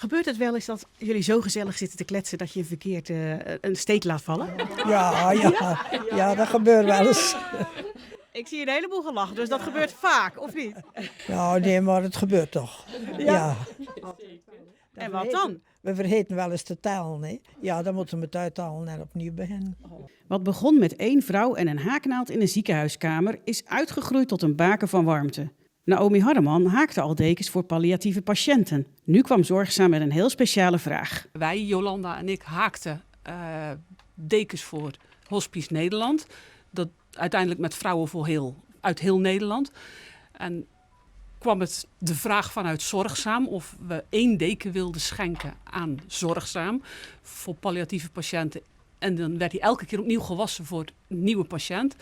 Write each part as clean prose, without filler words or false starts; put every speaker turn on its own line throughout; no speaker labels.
Gebeurt het wel eens dat jullie zo gezellig zitten te kletsen dat je verkeerd een steek laat vallen?
Ja, dat gebeurt wel eens.
Ik zie een heleboel gelachen, dus dat gebeurt vaak, of niet?
Nou, nee, maar het gebeurt toch. Ja.
En wat dan?
We vergeten wel eens te tellen, hè. Ja, dan moeten we het uithalen en opnieuw beginnen.
Wat begon met 1 vrouw en een haaknaald in een ziekenhuiskamer is uitgegroeid tot een baken van warmte. Naomi Hardeman haakte al dekens voor palliatieve patiënten. Nu kwam Zorgzaam met een heel speciale vraag.
Wij, Jolanda en ik, haakten dekens voor Hospice Nederland. Dat uiteindelijk met vrouwen uit heel Nederland. En kwam de vraag vanuit Zorgzaam of we 1 deken wilden schenken aan Zorgzaam voor palliatieve patiënten. En dan werd hij elke keer opnieuw gewassen voor een nieuwe patiënt.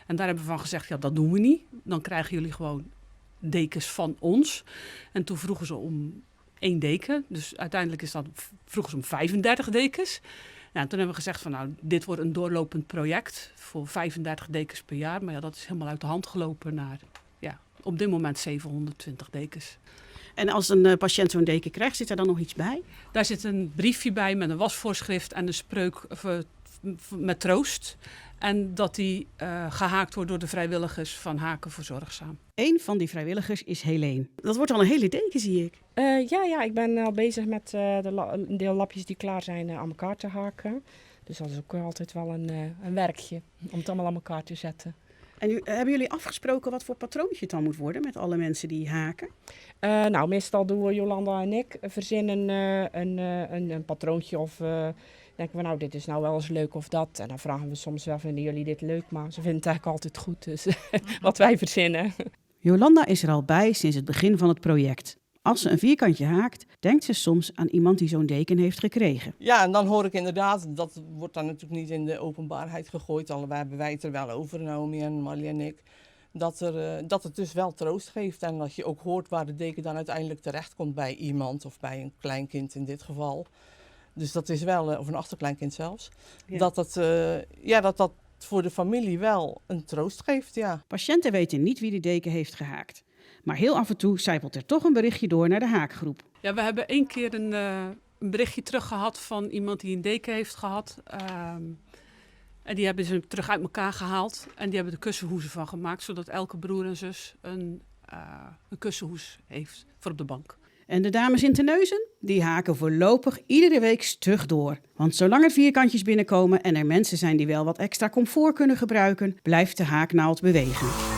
En daar hebben we van gezegd, ja, dat doen we niet. Dan krijgen jullie gewoon dekens van ons. En toen vroegen ze om 1 deken. Dus uiteindelijk vroegen ze om 35 dekens. Nou, en toen hebben we gezegd van nou, dit wordt een doorlopend project voor 35 dekens per jaar. Maar ja, dat is helemaal uit de hand gelopen naar op dit moment 720 dekens.
En als een patiënt zo'n deken krijgt, zit er dan nog iets bij?
Daar zit een briefje bij met een wasvoorschrift en een spreuk met troost. En dat die gehaakt wordt door de vrijwilligers van Haken voor Zorgzaam.
Eén van die vrijwilligers is Helene. Dat wordt al een hele deken, zie ik.
Ja, ik ben al bezig met de lapjes die klaar zijn aan elkaar te haken. Dus dat is ook altijd wel een werkje om het allemaal aan elkaar te zetten.
En hebben jullie afgesproken wat voor patroontje het dan moet worden met alle mensen die haken?
Nou, meestal doen we, Jolanda en ik, verzinnen een patroontje of denken we nou, dit is nou wel eens leuk of dat. En dan vragen we soms wel, vinden jullie dit leuk? Maar ze vinden het eigenlijk altijd goed, dus wat wij verzinnen.
Jolanda is er al bij sinds het begin van het project. Als ze een vierkantje haakt, denkt ze soms aan iemand die zo'n deken heeft gekregen.
Ja, en dan hoor ik inderdaad, dat wordt dan natuurlijk niet in de openbaarheid gegooid. Allebei hebben wij het er wel over, Naomi en Marlie en ik. Dat het dus wel troost geeft en dat je ook hoort waar de deken dan uiteindelijk terecht komt bij iemand of bij een kleinkind in dit geval. Dus dat is wel, of een achterkleinkind zelfs, ja. dat voor de familie wel een troost geeft, ja.
Patiënten weten niet wie de deken heeft gehaakt. Maar heel af en toe zijpelt er toch een berichtje door naar de haakgroep.
Ja, we hebben 1 keer een berichtje terug gehad van iemand die een deken heeft gehad. En die hebben ze terug uit elkaar gehaald. En die hebben er kussenhoezen van gemaakt, zodat elke broer en zus een kussenhoes heeft voor op de bank.
En de dames in Terneuzen, die haken voorlopig iedere week stug door. Want zolang er vierkantjes binnenkomen en er mensen zijn die wel wat extra comfort kunnen gebruiken, blijft de haaknaald bewegen.